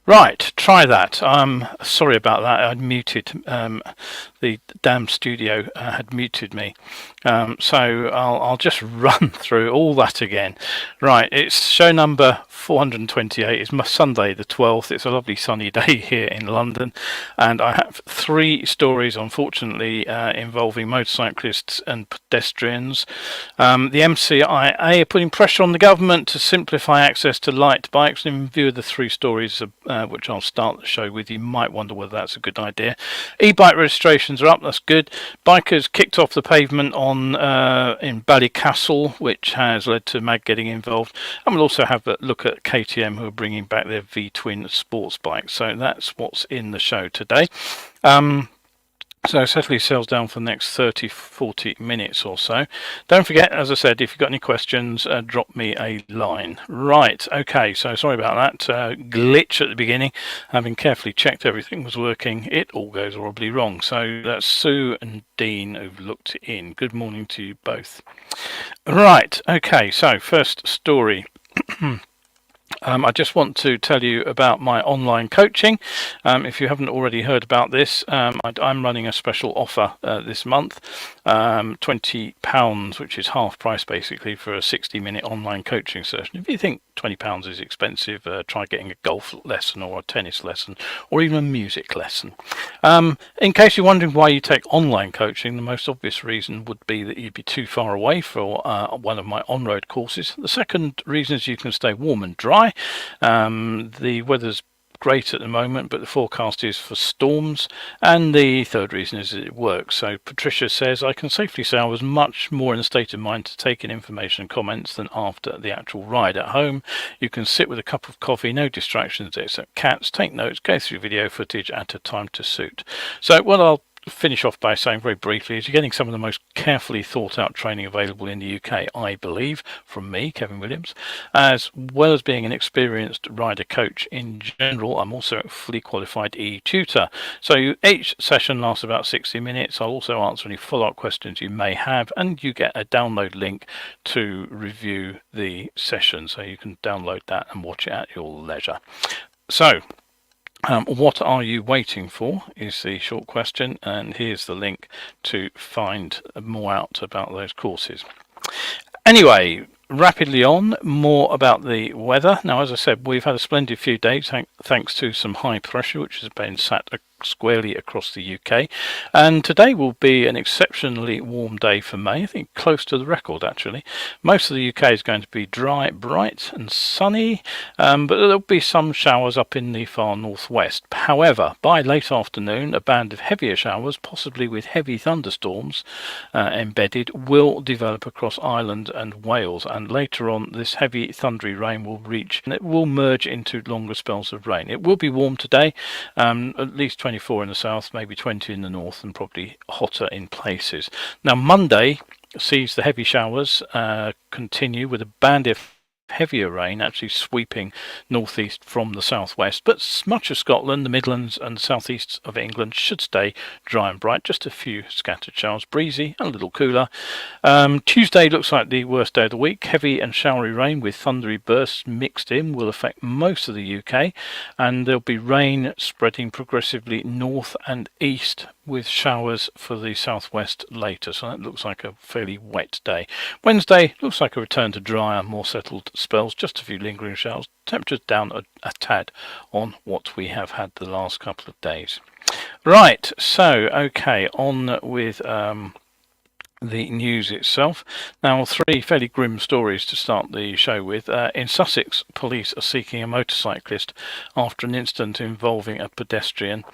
Right, try that. Sorry about that. I'd muted the damn studio had muted me. So I'll just run through all that again. Right, it's show number 428. It's Sunday the 12th. It's a lovely sunny day here in London, and I have three stories, unfortunately, involving motorcyclists and pedestrians. The MCIA are putting pressure on the government to simplify access to light bikes. In view of the three stories which I'll start the show with, you might wonder whether that's a good idea. E-bike registrations are up, that's good. Bikers kicked off the pavement on in Ballycastle, which has led to MAG getting involved. And we'll also have a look at KTM, who are bringing back their V-twin sports bike. So that's what's in the show today. So settle sails down for the next 30-40 minutes or so. Don't forget, as I said, if you've got any questions, drop me a line. Right, okay, so sorry about that glitch at the beginning. Having carefully checked everything was working, it all goes horribly wrong. So that's Sue and Dean who've looked in. Good morning to you both. Right, okay, so first story. I just want to tell you about my online coaching. If you haven't already heard about this, I'm running a special offer this month, £20, which is half price basically for a 60-minute online coaching session. If you think £20 is expensive, try getting a golf lesson or a tennis lesson or even a music lesson. In case you're wondering why you take online coaching, the most obvious reason would be that you'd be too far away for one of my on-road courses. The second reason is you can stay warm and dry. The weather's great at the moment, but the forecast is for storms, and the third reason is that it works. So Patricia says, I can safely say I was much more in a state of mind to take in information and comments than after the actual ride. At home you can sit with a cup of coffee, no distractions except cats, take notes, go through video footage at a time to suit. So what I'll finish off by saying very briefly is you're getting some of the most carefully thought out training available in the UK, I believe, from me, Kevin Williams, as well as being an experienced rider coach in general. I'm also a fully qualified e-tutor. So each session lasts about 60 minutes. I'll also answer any follow-up questions you may have, and you get a download link to review the session, so you can download that and watch it at your leisure. So what are you waiting for is the short question, and here's the link to find more out about those courses. Anyway, rapidly on, more about the weather. Now, as I said, we've had a splendid few days thanks to some high pressure which has been sat squarely across the UK, and today will be an exceptionally warm day for May. I think close to the record actually. Most of the UK is going to be dry, bright and sunny, but there'll be some showers up in the far northwest. However, by late afternoon a band of heavier showers, possibly with heavy thunderstorms embedded, will develop across Ireland and Wales, and later on this heavy thundery rain will reach and it will merge into longer spells of rain. It will be warm today, at least 24 in the south, maybe 20 in the north, and probably hotter in places. Now Monday sees the heavy showers continue with a band of heavier rain actually sweeping northeast from the southwest, but much of Scotland, the Midlands and the southeast of England should stay dry and bright. Just a few scattered showers, breezy and a little cooler. Tuesday looks like the worst day of the week. Heavy and showery rain with thundery bursts mixed in will affect most of the UK, and there'll be rain spreading progressively north and east with showers for the southwest later, so that looks like a fairly wet day. Wednesday looks like a return to drier, more settled spells, just a few lingering showers, temperatures down a tad on what we have had the last couple of days. Right, so okay, on with the news itself. Now, three fairly grim stories to start the show with. In Sussex, police are seeking a motorcyclist after an incident involving a pedestrian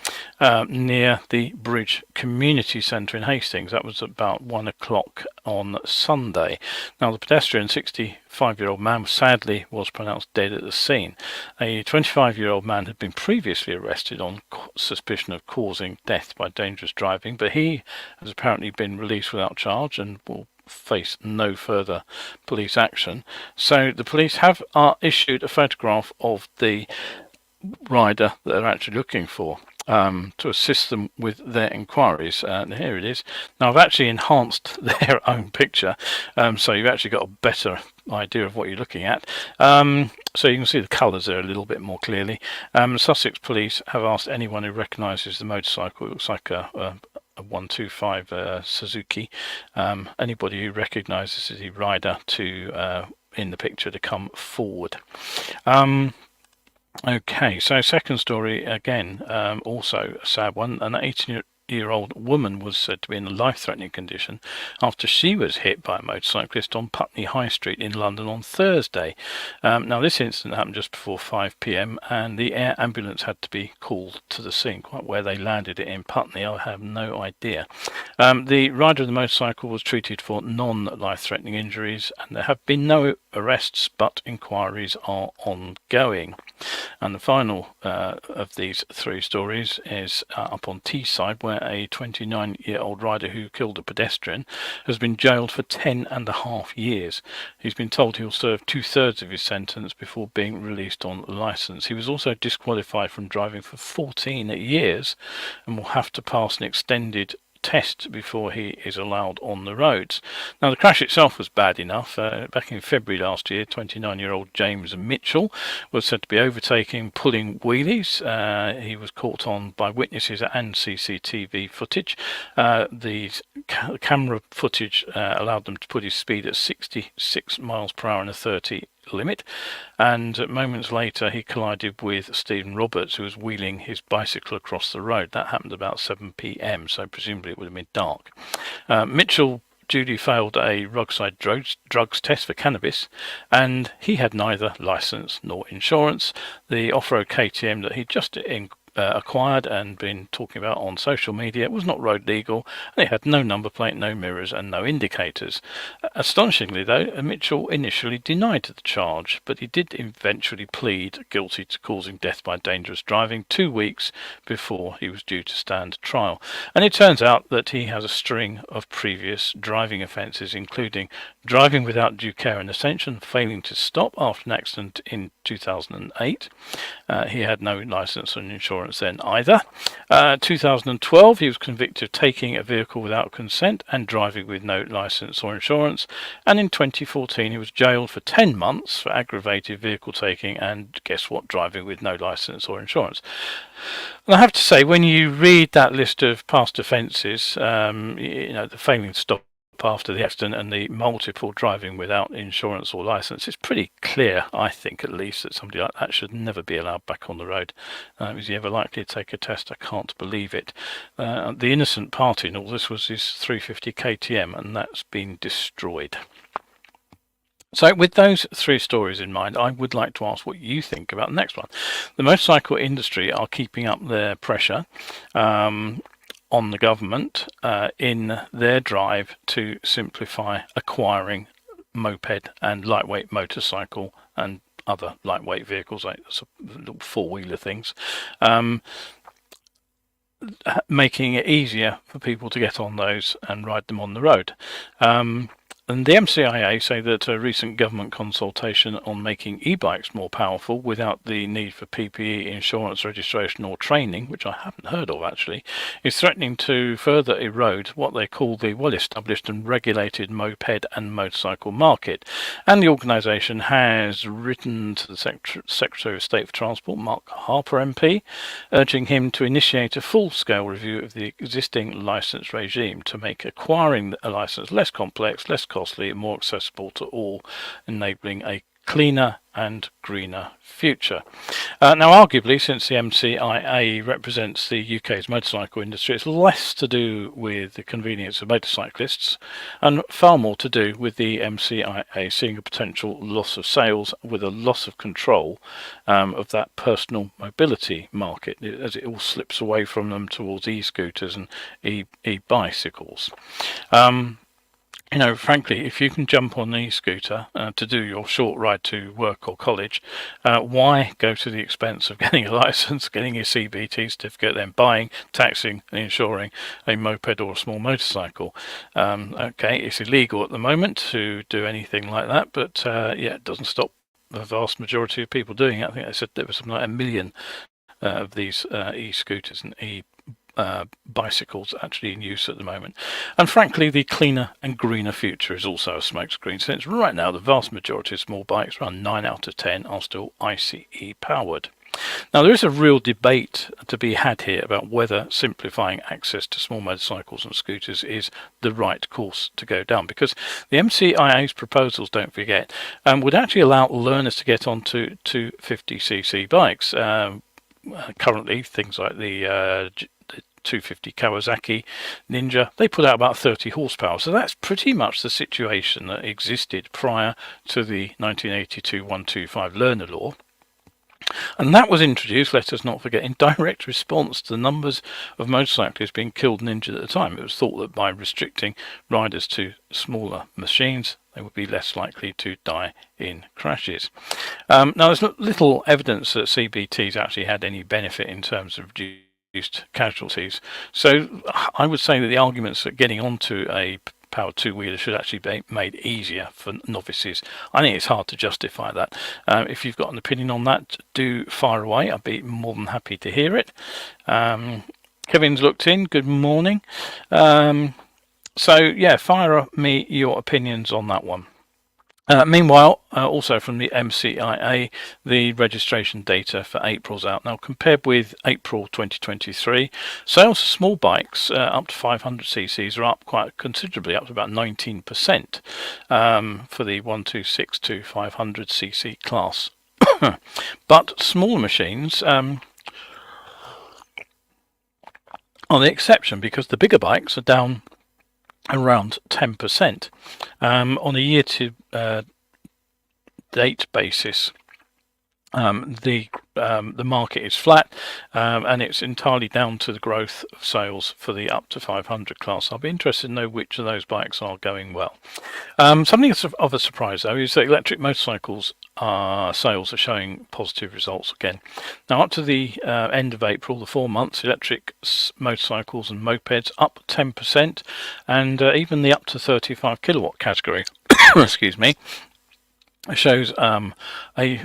near the Bridge Community Centre in Hastings. That was about 1 o'clock on Sunday. Now, the pedestrian, 65-year-old man, sadly was pronounced dead at the scene. A 25-year-old man had been previously arrested on suspicion of causing death by dangerous driving, but he has apparently been released without charge and will face no further police action. So the police have issued a photograph of the rider that they're actually looking for. to assist them with their inquiries. And here it is. Now I've actually enhanced their own picture, so you've actually got a better idea of what you're looking at. So you can see the colours there a little bit more clearly. Sussex Police have asked anyone who recognises the motorcycle. It looks like a 125 Suzuki. Anybody who recognises the rider to in the picture to come forward. Okay, so second story again, also a sad one. An 18-year-old woman was said to be in a life-threatening condition after she was hit by a motorcyclist on Putney High Street in London on Thursday. Now this incident happened just before 5 p.m. and the air ambulance had to be called to the scene. Quite where they landed it in Putney, I have no idea. The rider of the motorcycle was treated for non-life-threatening injuries, and there have been no arrests, but inquiries are ongoing. And the final of these three stories is up on Teesside, where a 29-year-old rider who killed a pedestrian has been jailed for 10.5 years. He's been told he'll serve 2/3 of his sentence before being released on licence. He was also disqualified from driving for 14 years and will have to pass an extended test before he is allowed on the roads. Now the crash itself was bad enough. Back in February last year, 29-year-old James Mitchell was said to be overtaking, pulling wheelies. He was caught on by witnesses and CCTV footage. The camera footage allowed them to put his speed at 66 miles per hour in a 30 limit, and moments later he collided with Stephen Roberts, who was wheeling his bicycle across the road. That happened about 7 p.m, so presumably it would have been dark. Mitchell duly failed a roadside drugs test for cannabis, and he had neither licence nor insurance. The off-road KTM that he just acquired and been talking about on social media was not road legal, and it had no number plate, no mirrors and no indicators. Astonishingly though, Mitchell initially denied the charge, but he did eventually plead guilty to causing death by dangerous driving 2 weeks before he was due to stand trial. And it turns out that he has a string of previous driving offences, including driving without due care and attention, failing to stop after an accident in 2008. He had no licence and insurance then either. 2012 he was convicted of taking a vehicle without consent and driving with no licence or insurance, and in 2014 he was jailed for 10 months for aggravated vehicle taking and, guess what, driving with no licence or insurance. And I have to say, when you read that list of past offences, the failing to stop after the accident and the multiple driving without insurance or licence, it's pretty clear, I think at least, that somebody like that should never be allowed back on the road. Is he ever likely to take a test? I can't believe it. The innocent party in all this was his 350 KTM, and that's been destroyed. So with those three stories in mind, I would like to ask what you think about the next one. The motorcycle industry are keeping up their pressure on the government in their drive to simplify acquiring moped and lightweight motorcycle and other lightweight vehicles, like little four-wheeler things, making it easier for people to get on those and ride them on the road. And the MCIA say that a recent government consultation on making e-bikes more powerful without the need for PPE, insurance, registration or training, which I haven't heard of actually, is threatening to further erode what they call the well-established and regulated moped and motorcycle market. And the organisation has written to the Secretary of State for Transport, Mark Harper MP, urging him to initiate a full-scale review of the existing licence regime to make acquiring a licence less complex, less costly and more accessible to all, enabling a cleaner and greener future. Now arguably, since the MCIA represents the UK's motorcycle industry, it's less to do with the convenience of motorcyclists and far more to do with the MCIA seeing a potential loss of sales with a loss of control of that personal mobility market as it all slips away from them towards e-scooters and e-bicycles. Frankly, if you can jump on an e-scooter to do your short ride to work or college, why go to the expense of getting a license, getting your CBT certificate, then buying, taxing and insuring a moped or a small motorcycle? Okay, it's illegal at the moment to do anything like that, but it doesn't stop the vast majority of people doing it. I think they said there was something like 1 million of these e-scooters and bicycles actually in use at the moment. And frankly, the cleaner and greener future is also a smokescreen, since right now the vast majority of small bikes, around 9 out of 10, are still ICE powered. Now, there is a real debate to be had here about whether simplifying access to small motorcycles and scooters is the right course to go down, because the MCIA's proposals, don't forget, would actually allow learners to get onto 250cc bikes. Currently, things like the 250 Kawasaki Ninja, they put out about 30 horsepower. So that's pretty much the situation that existed prior to the 1982 125 learner law. And that was introduced, let us not forget, in direct response to the numbers of motorcyclists being killed and injured at the time. It was thought that by restricting riders to smaller machines, they would be less likely to die in crashes. Now, there's little evidence that CBT's actually had any benefit in terms of reduced casualties. So I would say that the arguments that getting onto a powered two-wheeler should actually be made easier for novices, I think it's hard to justify that. If you've got an opinion on that, do fire away. I'd be more than happy to hear it. Kevin's looked in. Good morning. So yeah, fire me your opinions on that one. Meanwhile, also from the MCIA, the registration data for April's out. Now, compared with April 2023, sales of small bikes up to 500cc's are up quite considerably, up to about 19% for the 126 to 500cc class. But smaller machines are the exception, because the bigger bikes are down around 10%. On a year-to-date basis, the market is flat, and it's entirely down to the growth of sales for the up to 500 class. I'll be interested to know which of those bikes are going well. Something of a surprise, though, is that electric motorcycles sales are showing positive results again. Now, up to the end of April, the 4 months, electric motorcycles and mopeds up 10%, and even the up to 35 kilowatt category, excuse me, shows a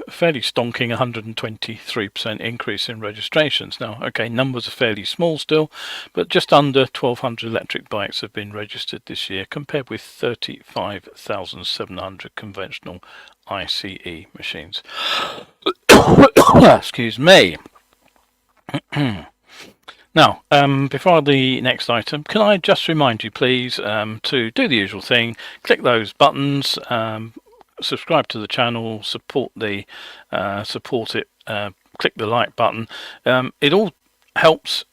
fairly stonking 123% increase in registrations. Now, okay, numbers are fairly small still, but just under 1,200 electric bikes have been registered this year, compared with 35,700 conventional ICE machines. Excuse me. Now, before the next item, can I just remind you, please, to do the usual thing, click those buttons, subscribe to the channel, support it, click the like button. It all helps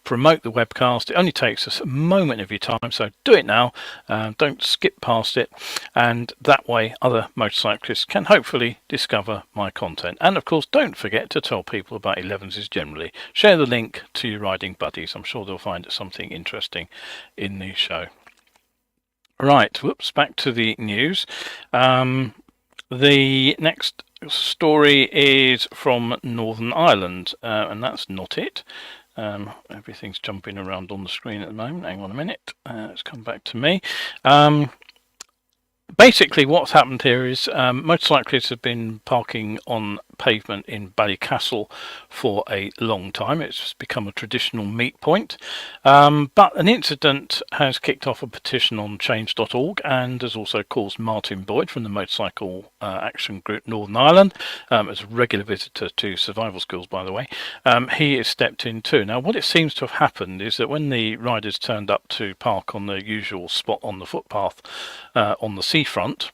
promote the webcast. It only takes us a moment of your time, so do it now. Don't skip past it, and that way other motorcyclists can hopefully discover my content. And of course, don't forget to tell people about Elevenses generally. Share the link to your riding buddies. I'm sure they'll find something interesting in the show. Right, whoops, back to the news. The next story is from Northern Ireland, and that's not it. Everything's jumping around on the screen at the moment. Hang on a minute. Let's come back to me. Basically, what's happened here is motorcyclists have been parking on pavement in Ballycastle for a long time. It's become a traditional meet point, but an incident has kicked off a petition on change.org and has also caused Martin Boyd from the Motorcycle Action Group Northern Ireland, as a regular visitor to survival schools, by the way, he has stepped in too. Now, what it seems to have happened is that when the riders turned up to park on the usual spot on the footpath on the seafront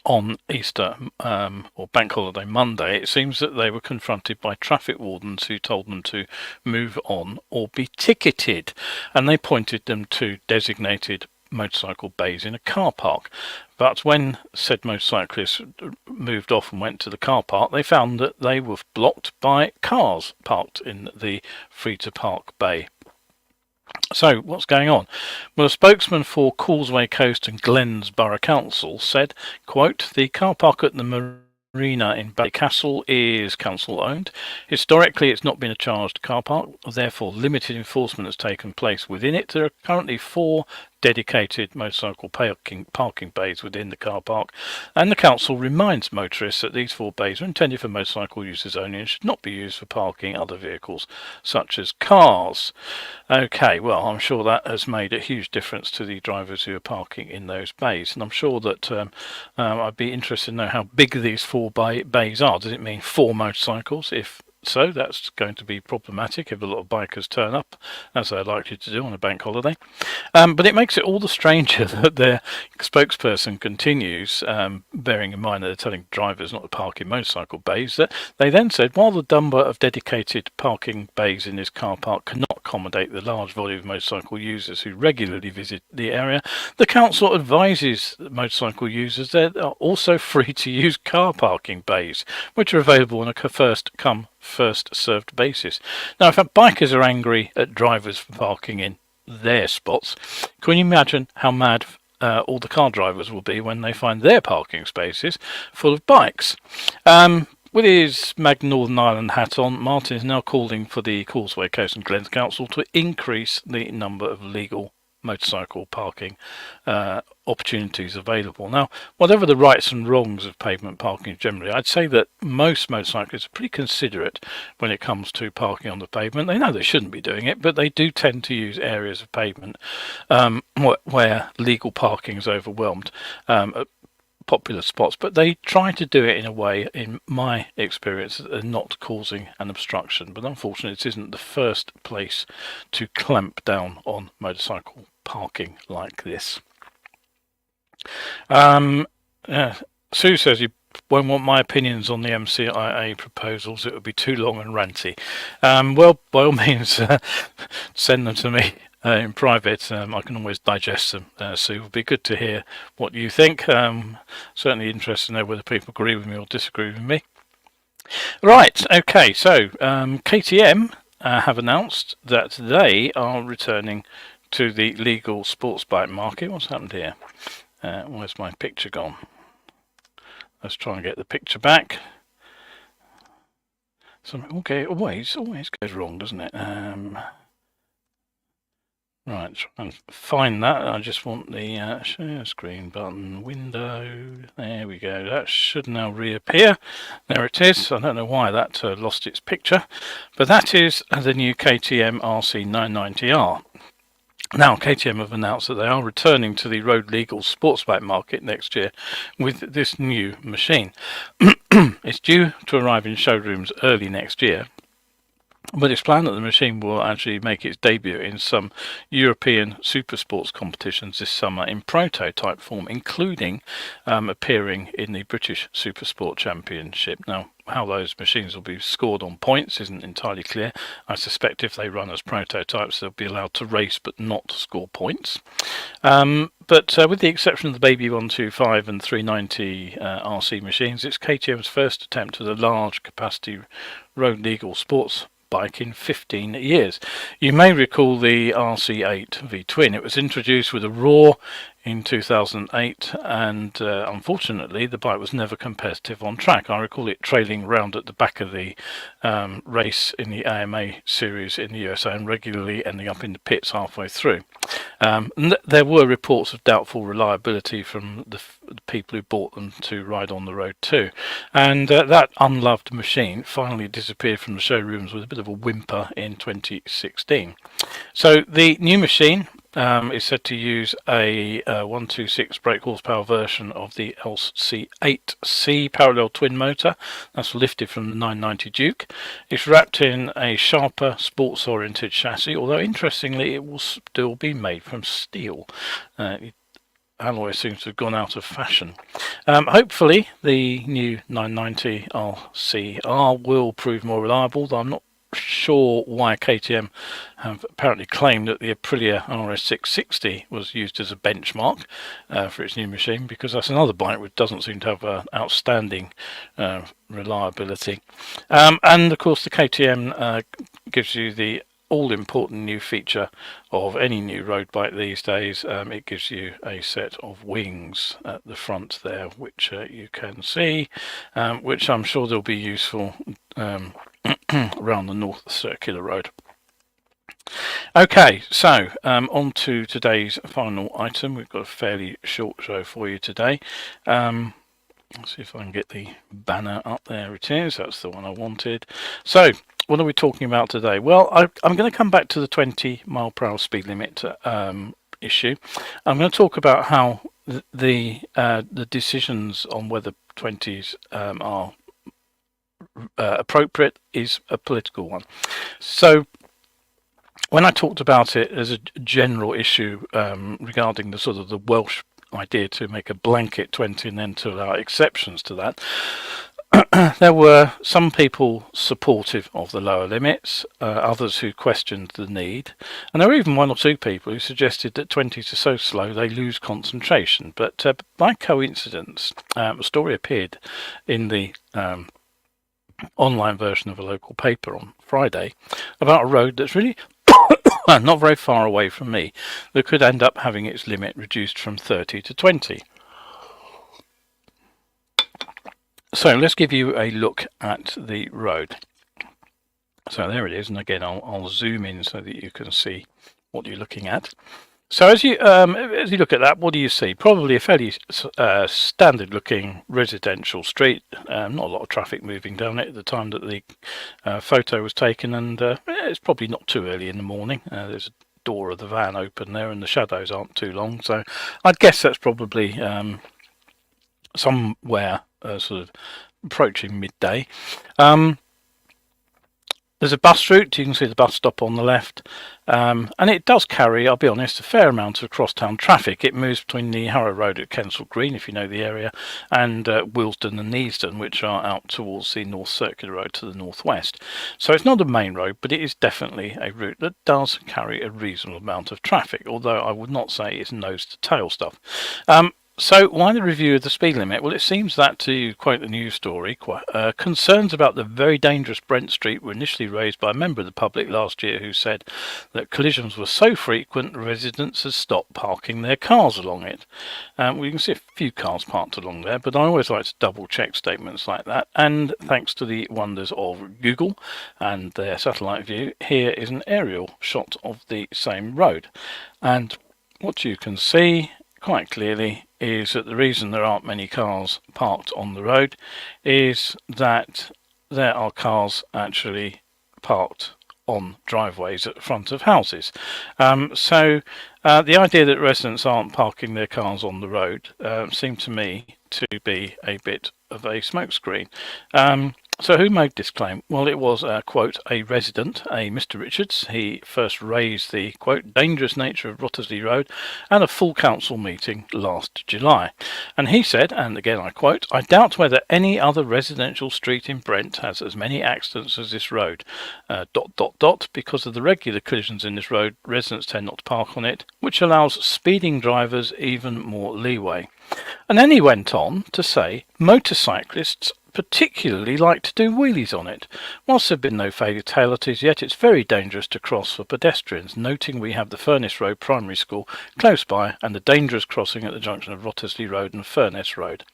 on Easter or Bank Holiday Monday, it seems that they were confronted by traffic wardens who told them to move on or be ticketed, and they pointed them to designated motorcycle bays in a car park. But when said motorcyclists moved off and went to the car park, they found that they were blocked by cars parked in the free-to-park bay. So, what's going on? Well, a spokesman for Causeway Coast and Glens Borough Council said, quote, "The car park at the marina in Ballycastle is council owned. Historically, it's not been a charged car park, therefore limited enforcement has taken place within it. There are currently 4 dedicated motorcycle parking bays within the car park, and the council reminds motorists that these 4 bays are intended for motorcycle users only and should not be used for parking other vehicles such as cars. Okay, well, I'm sure that has made a huge difference to the drivers who are parking in those bays, and I'm sure that I'd be interested to know how big these 4 bays are. Does it mean 4 motorcycles? If so, that's going to be problematic if a lot of bikers turn up, as they're likely to do on a bank holiday. But it makes it all the stranger that their spokesperson continues, bearing in mind that they're telling drivers not to park in motorcycle bays, that they then said, while the number of dedicated parking bays in this car park cannot accommodate the large volume of motorcycle users who regularly visit the area, the council advises motorcycle users that they are also free to use car parking bays, which are available on a first-come, first-served basis. Now, if bikers are angry at drivers for parking in their spots, can you imagine how mad all the car drivers will be when they find their parking spaces full of bikes? With his Mag Northern Ireland hat on, Martin is now calling for the Causeway Coast and Glens Council to increase the number of legal motorcycle parking opportunities available. Now, whatever the rights and wrongs of pavement parking generally, I'd say that most motorcyclists are pretty considerate when it comes to parking on the pavement. They know they shouldn't be doing it, but they do tend to use areas of pavement where legal parking is overwhelmed at popular spots, but they try to do it in a way, in my experience, that they're not causing an obstruction. But unfortunately, this isn't the first place to clamp down on motorcycle parking like this. Sue says you won't want my opinions on the MCIA proposals. It would be too long and ranty. Well, by all means, send them to me in private. I can always digest them, so it would be good to hear what you think. Certainly interested to know whether people agree with me or disagree with me. Right, okay, so KTM have announced that they are returning to the legal sports bike market. What's happened here? Where's my picture gone? Let's try and get the picture back. Okay, always goes wrong, doesn't it? Right, try and find that. I just want the share screen button, window. There we go. That should now reappear. There it is. I don't know why that lost its picture, but that is the new KTM RC990R. Now, KTM have announced that they are returning to the road legal sports bike market next year with this new machine. It's due to arrive in showrooms early next year, but it's planned that the machine will actually make its debut in some European super sports competitions this summer in prototype form, including appearing in the British Super Sport Championship. Now, how those machines will be scored on points isn't entirely clear. I suspect if they run as prototypes, they'll be allowed to race but not score points. But with the exception of the Baby 125 and 390 RC machines, it's KTM's first attempt at a large capacity road legal sports bike in 15 years. You may recall the RC8 V-Twin. It was introduced with a roar in 2008, and unfortunately the bike was never competitive on track. I recall it trailing round at the back of the race in the AMA series in the USA and regularly ending up in the pits halfway through. There were reports of doubtful reliability from the people who bought them to ride on the road too, and that unloved machine finally disappeared from the showrooms with a bit of a whimper in 2016. So the new machine is said to use a 126 brake horsepower version of the LC8C parallel twin motor that's lifted from the 990 Duke. It's wrapped in a sharper sports oriented chassis, although interestingly it will still be made from steel. Alloy seems to have gone out of fashion. Hopefully the new 990 RCR will prove more reliable, though I'm not sure why KTM have apparently claimed that the Aprilia RS660 was used as a benchmark for its new machine, because that's another bike which doesn't seem to have outstanding reliability. And of course the KTM gives you the all-important new feature of any new road bike these days. It gives you a set of wings at the front there, which you can see, which I'm sure they'll be useful around the North Circular Road. Okay, so on to today's final item. We've got a fairly short show for you today. Let's see if I can get the banner up. There it is. That's the one I wanted. So, what are we talking about today? Well, I'm going to come back to the 20 mile per hour speed limit issue. I'm going to talk about how the decisions on whether 20s are appropriate is a political one. So, when I talked about it as a general issue regarding the sort of the Welsh idea to make a blanket 20 and then to allow exceptions to that, there were some people supportive of the lower limits, others who questioned the need, and there were even one or two people who suggested that 20s are so slow they lose concentration. But by coincidence, a story appeared in the online version of a local paper on Friday about a road that's really not very far away from me that could end up having its limit reduced from 30 to 20. So let's give you a look at the road. So there it is, and again I'll zoom in so that you can see what you're looking at. So as you look at that, what do you see? Probably a fairly standard looking residential street. Not a lot of traffic moving down it at the time that the photo was taken, and it's probably not too early in the morning. There's a door of the van open there and the shadows aren't too long, so I'd guess that's probably somewhere sort of approaching midday. There's a bus route. You can see the bus stop on the left, and it does carry, I'll be honest, a fair amount of cross-town traffic. It moves between the Harrow Road at Kensal Green, if you know the area, and Willesden and Neasden, which are out towards the North Circular Road to the northwest. So it's not a main road, but it is definitely a route that does carry a reasonable amount of traffic, although I would not say it's nose-to-tail stuff. So why the review of the speed limit? Well, it seems that, to quote the news story, concerns about the very dangerous Brent Street were initially raised by a member of the public last year who said that collisions were so frequent residents had stopped parking their cars along it. We can see a few cars parked along there, but I always like to double check statements like that, and thanks to the wonders of Google and their satellite view, here is an aerial shot of the same road. And what you can see quite clearly is that the reason there aren't many cars parked on the road is that there are cars actually parked on driveways at the front of houses. So the idea that residents aren't parking their cars on the road seemed to me to be a bit of a smokescreen. So who made this claim? Well, it was, quote, a resident, a Mr. Richards. He first raised the, quote, dangerous nature of Wrottesley Road at a full council meeting last July. And he said, and again I quote, I doubt whether any other residential street in Brent has as many accidents as this road, ... Because of the regular collisions in this road, residents tend not to park on it, which allows speeding drivers even more leeway. And then he went on to say, motorcyclists particularly like to do wheelies on it. Whilst there have been no fatalities yet, it's very dangerous to cross for pedestrians, noting we have the Furness Road Primary School close by and the dangerous crossing at the junction of Wrottesley Road and Furness Road,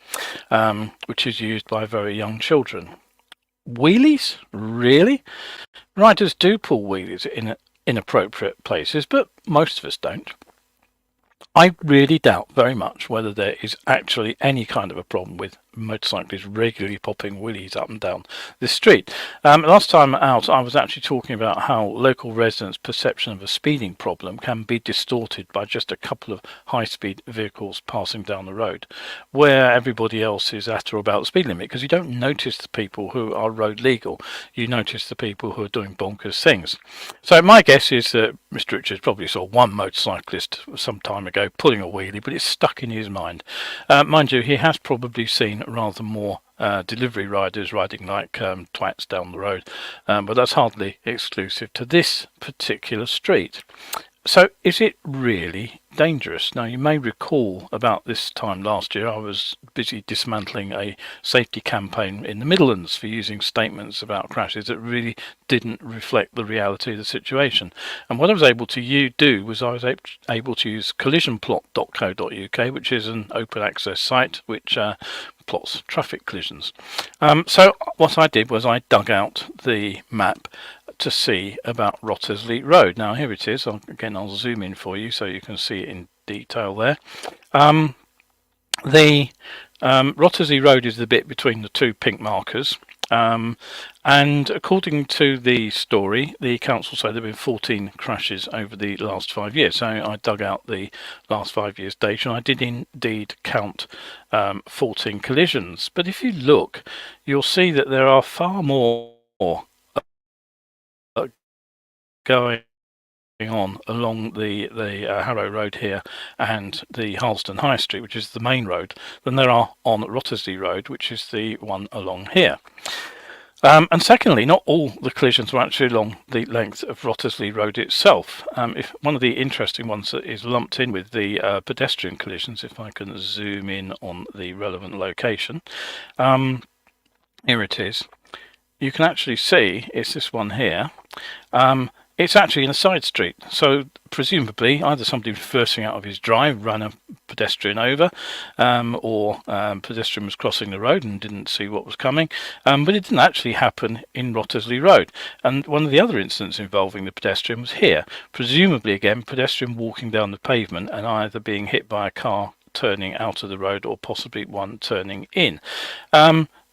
which is used by very young children. Wheelies? Really? Riders do pull wheelies in inappropriate places, but most of us don't. I really doubt very much whether there is actually any kind of a problem with motorcyclists regularly popping wheelies up and down this street. Last time out, I was actually talking about how local residents' perception of a speeding problem can be distorted by just a couple of high-speed vehicles passing down the road, where everybody else is at or about the speed limit, because you don't notice the people who are road legal. You notice the people who are doing bonkers things. So my guess is that Mr. Richards probably saw one motorcyclist some time ago pulling a wheelie, but it's stuck in his mind. Mind you, he has probably seen rather more delivery riders riding like twats down the road, but that's hardly exclusive to this particular street. So is it really dangerous? Now, you may recall about this time last year I was busy dismantling a safety campaign in the Midlands for using statements about crashes that really didn't reflect the reality of the situation. And what I was able to do was I was able to use collisionplot.co.uk, which is an open access site which plots traffic collisions. So what I did was I dug out the map to see about Wrottesley Road. Now here it is. I'll zoom in for you so you can see it in detail there. The Wrottesley Road is the bit between the two pink markers. And according to the story, the council say there have been 14 crashes over the last 5 years. So I dug out the last 5 years data, and I did indeed count 14 collisions. But if you look, you'll see that there are far more going on along the Harrow Road here and the Harleston High Street, which is the main road, than there are on Wrottesley Road, which is the one along here. And secondly, not all the collisions were actually along the length of Wrottesley Road itself. If one of the interesting ones that is lumped in with the pedestrian collisions, if I can zoom in on the relevant location, here it is. You can actually see it's this one here. It's actually in a side street, so presumably either somebody reversing out of his drive ran a pedestrian over, or pedestrian was crossing the road and didn't see what was coming, but it didn't actually happen in Wrottesley Road. And one of the other incidents involving the pedestrian was here, presumably again pedestrian walking down the pavement and either being hit by a car turning out of the road or possibly one turning in.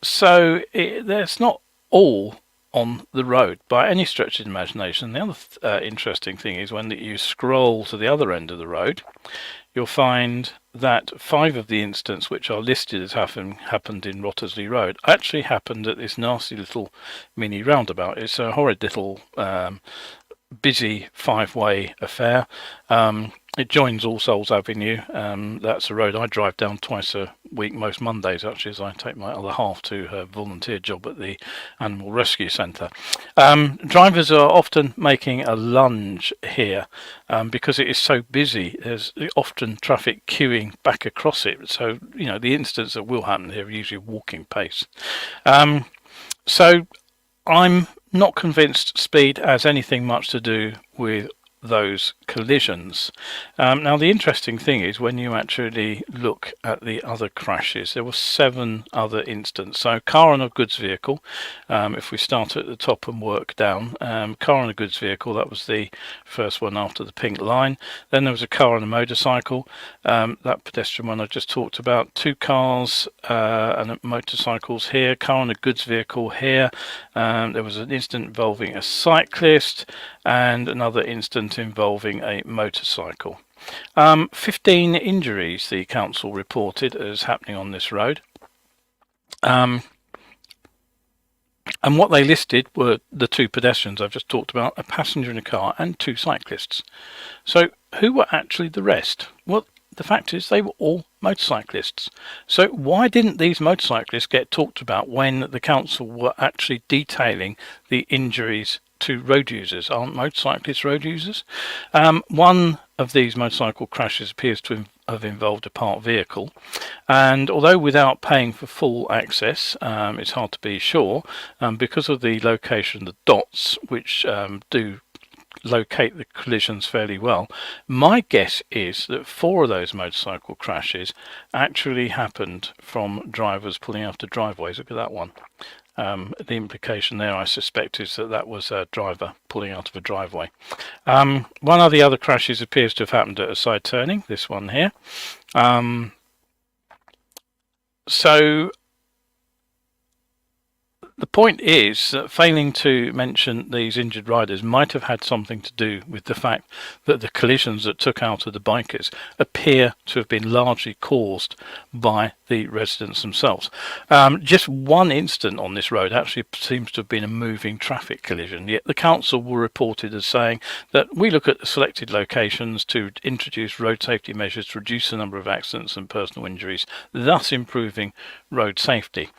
So there's not all on the road by any stretch of the imagination. The other interesting thing is when you scroll to the other end of the road, you'll find that 5 of the incidents which are listed as happened in Wrottesley Road actually happened at this nasty little mini roundabout. It's a horrid little busy 5-way affair. It joins All Souls Avenue. That's a road I drive down twice a week, most Mondays actually, as I take my other half to her volunteer job at the Animal Rescue Centre. Drivers are often making a lunge here because it is so busy. There's often traffic queuing back across it. So, you know, the incidents that will happen here are usually walking pace. So I'm not convinced speed has anything much to do with those collisions. Now the interesting thing is when you actually look at the other crashes, there were 7 other incidents. So car and a goods vehicle, if we start at the top and work down, car and a goods vehicle, that was the first one after the pink line. Then there was a car and a motorcycle, that pedestrian one I just talked about. 2 cars and motorcycles here, car and a goods vehicle here. There was an incident involving a cyclist and another incident involving a motorcycle. 15 injuries the council reported as happening on this road. And what they listed were the 2 pedestrians I've just talked about, a passenger in a car and 2 cyclists. So who were actually the rest? Well, the fact is they were all motorcyclists. So why didn't these motorcyclists get talked about when the council were actually detailing the injuries to road users? Aren't motorcyclists road users? One of these motorcycle crashes appears to have involved a parked vehicle, and although without paying for full access, it's hard to be sure, because of the location of the dots, which do locate the collisions fairly well. My guess is that 4 of those motorcycle crashes actually happened from drivers pulling out of driveways. Look at that one. The implication there, I suspect, is that that was a driver pulling out of a driveway. One of the other crashes appears to have happened at a side turning, this one here. So the point is that failing to mention these injured riders might have had something to do with the fact that the collisions that took out of the bikers appear to have been largely caused by the residents themselves. Just one incident on this road actually seems to have been a moving traffic collision, yet the council were reported as saying that we look at the selected locations to introduce road safety measures to reduce the number of accidents and personal injuries, thus improving road safety.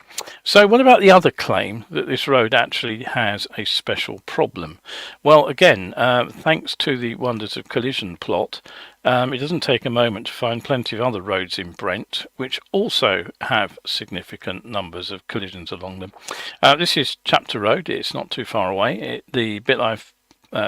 So what about the other claim that this road actually has a special problem? Well, again, thanks to the wonders of collision plot, it doesn't take a moment to find plenty of other roads in Brent which also have significant numbers of collisions along them. This is Chapter Road. It's not too far away. The bit I've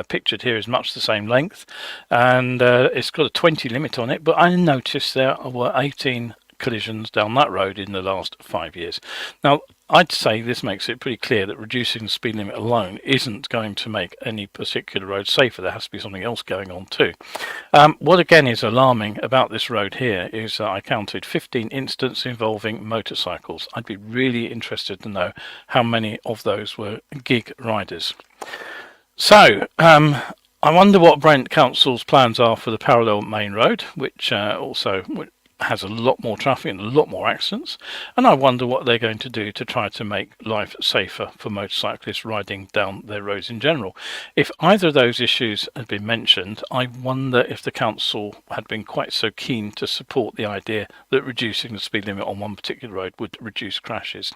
pictured here is much the same length, and it's got a 20 limit on it, but I noticed there were 18 collisions down that road in the last 5 years. Now, I'd say this makes it pretty clear that reducing the speed limit alone isn't going to make any particular road safer. There has to be something else going on too. What again is alarming about this road here is that I counted 15 incidents involving motorcycles. I'd be really interested to know how many of those were gig riders. So, I wonder what Brent Council's plans are for the parallel main road, which also has a lot more traffic and a lot more accidents, and I wonder what they're going to do to try to make life safer for motorcyclists riding down their roads in general. If either of those issues had been mentioned, I wonder if the council had been quite so keen to support the idea that reducing the speed limit on one particular road would reduce crashes.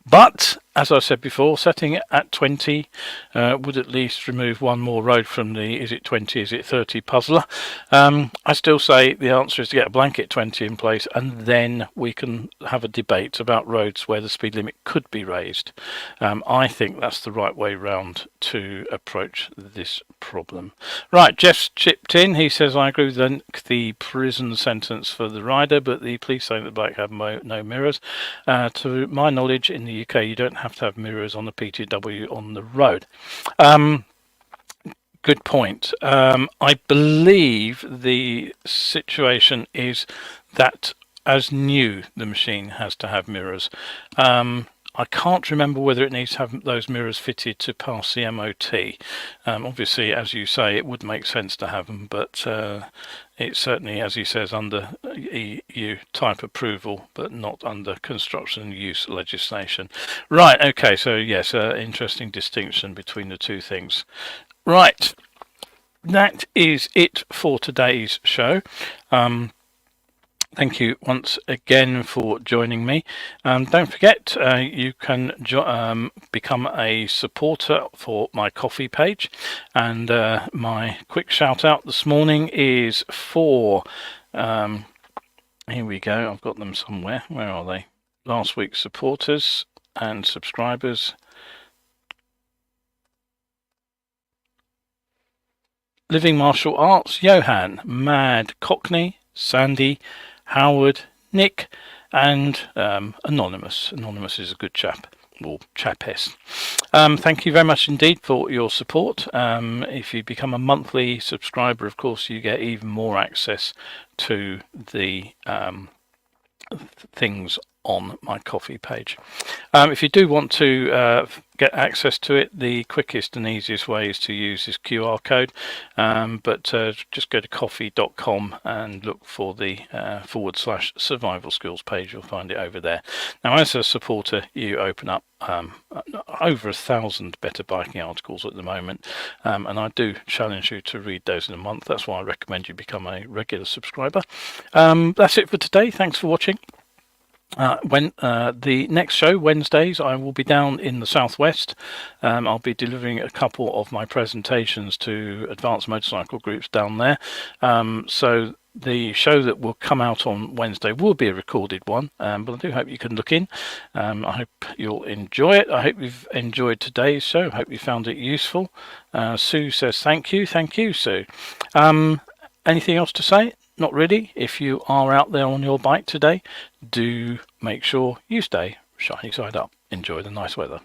But as I said before, setting it at 20 would at least remove one more road from the is it 20, is it 30 puzzler. I still say the answer is to get a blanket 20 in place, and then we can have a debate about roads where the speed limit could be raised. I think that's the right way round to approach this problem. Right, Jeff's chipped in. He says, I agree with the prison sentence for the rider, but the police say that the bike have no mirrors. To my knowledge, in the UK, you don't have to have mirrors on the PTW on the road. Good point. I believe the situation is that as new, the machine has to have mirrors. I can't remember whether it needs to have those mirrors fitted to pass the MOT. Obviously, as you say, it would make sense to have them, but it's certainly, as he says, under EU type approval, but not under construction use legislation. Right, okay, so yes, interesting distinction between the two things. Right, that is it for today's show. Thank you once again for joining me. Don't forget, you can become a supporter for my coffee page. And my quick shout out this morning is for, here we go, I've got them somewhere. Where are they? Last week's supporters and subscribers. Living Martial Arts, Johan, Mad Cockney, Sandy, Howard, Nick, and Anonymous. Anonymous is a good chap, or chapess. Thank you very much indeed for your support. If you become a monthly subscriber, of course, you get even more access to the things on my coffee page. If you do want to get access to it, the quickest and easiest way is to use this QR code, but just go to coffee.com and look for the /survival skills page. You'll find it over there. Now, as a supporter, you open up over 1,000 better biking articles at the moment, and I do challenge you to read those in a month. That's why I recommend you become a regular subscriber. That's it for today. Thanks for watching. When the next show, Wednesdays, I will be down in the southwest. I'll be delivering a couple of my presentations to advanced motorcycle groups down there. So the show that will come out on Wednesday will be a recorded one, but I do hope you can look in. I hope you'll enjoy it. I hope you've enjoyed today's show. I hope you found it useful. Sue says thank you, Sue. Anything else to say? Not really. If you are out there on your bike today, do make sure you stay shiny side up. Enjoy the nice weather.